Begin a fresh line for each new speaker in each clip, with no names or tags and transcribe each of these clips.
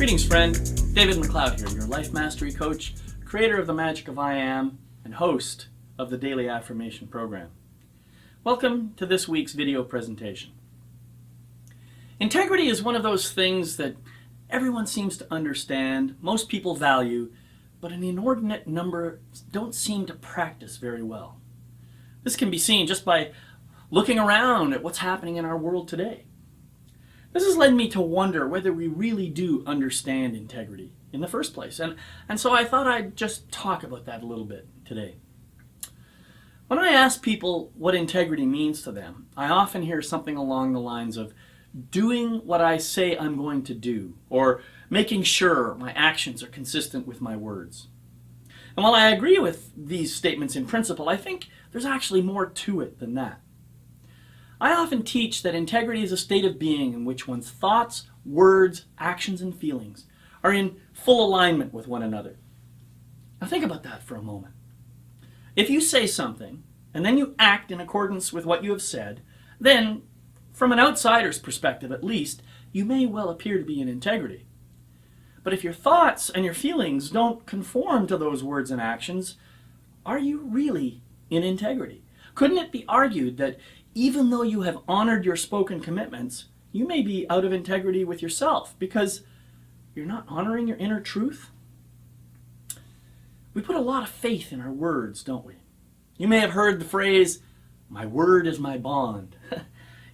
Greetings, friend. David McLeod here, your life mastery coach, creator of the magic of I Am, and host of the Daily Affirmation program. Welcome to this week's video presentation. Integrity is one of those things that everyone seems to understand, most people value, but an inordinate number don't seem to practice very well. This can be seen just by looking around at what's happening in our world today. This has led me to wonder whether we really do understand integrity in the first place. And so I thought I'd just talk about that a little bit today. When I ask people what integrity means to them, I often hear something along the lines of doing what I say I'm going to do, or making sure my actions are consistent with my words. And while I agree with these statements in principle, I think there's actually more to it than that. I often teach that integrity is a state of being in which one's thoughts, words, actions, and feelings are in full alignment with one another. Now think about that for a moment. If you say something, and then you act in accordance with what you have said, then, from an outsider's perspective at least, you may well appear to be in integrity. But if your thoughts and your feelings don't conform to those words and actions, are you really in integrity? Couldn't it be argued that even though you have honored your spoken commitments, you may be out of integrity with yourself because you're not honoring your inner truth? We put a lot of faith in our words, don't we? You may have heard the phrase, "My word is my bond."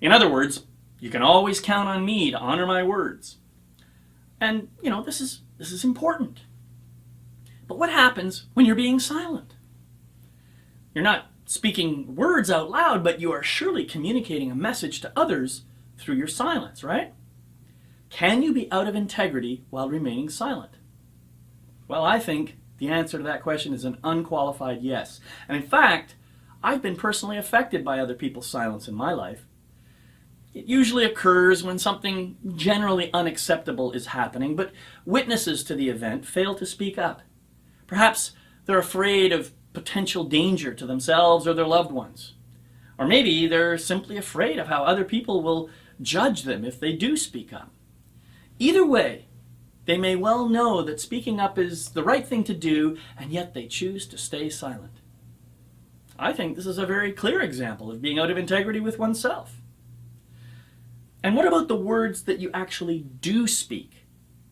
In other words, you can always count on me to honor my words. And, this is important. But what happens when you're being silent? You're not speaking words out loud, but you are surely communicating a message to others through your silence, right? Can you be out of integrity while remaining silent? Well, I think the answer to that question is an unqualified yes. And in fact, I've been personally affected by other people's silence in my life. It usually occurs when something generally unacceptable is happening, but witnesses to the event fail to speak up. Perhaps they're afraid of potential danger to themselves or their loved ones. Or maybe they're simply afraid of how other people will judge them if they do speak up. Either way, they may well know that speaking up is the right thing to do, and yet they choose to stay silent. I think this is a very clear example of being out of integrity with oneself. And what about the words that you actually do speak?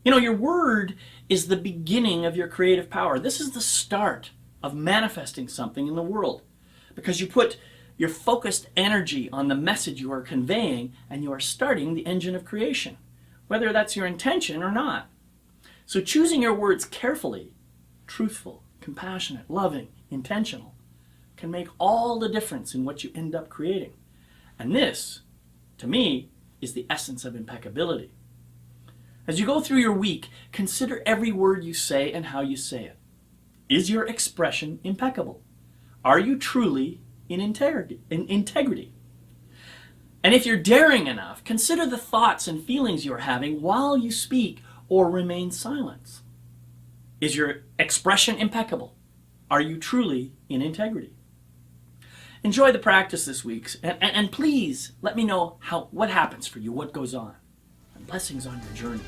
Your word is the beginning of your creative power. This is the start of manifesting something in the world, because you put your focused energy on the message you are conveying, and you are starting the engine of creation, whether that's your intention or not. So choosing your words carefully, truthful, compassionate, loving, intentional, can make all the difference in what you end up creating. And this, to me, is the essence of impeccability. As you go through your week, consider every word you say and how you say it. Is your expression impeccable? Are you truly in integrity? And if you're daring enough, consider the thoughts and feelings you're having while you speak or remain silent. Is your expression impeccable? Are you truly in integrity? Enjoy the practice this week, and please let me know what happens for you, what goes on. And blessings on your journey.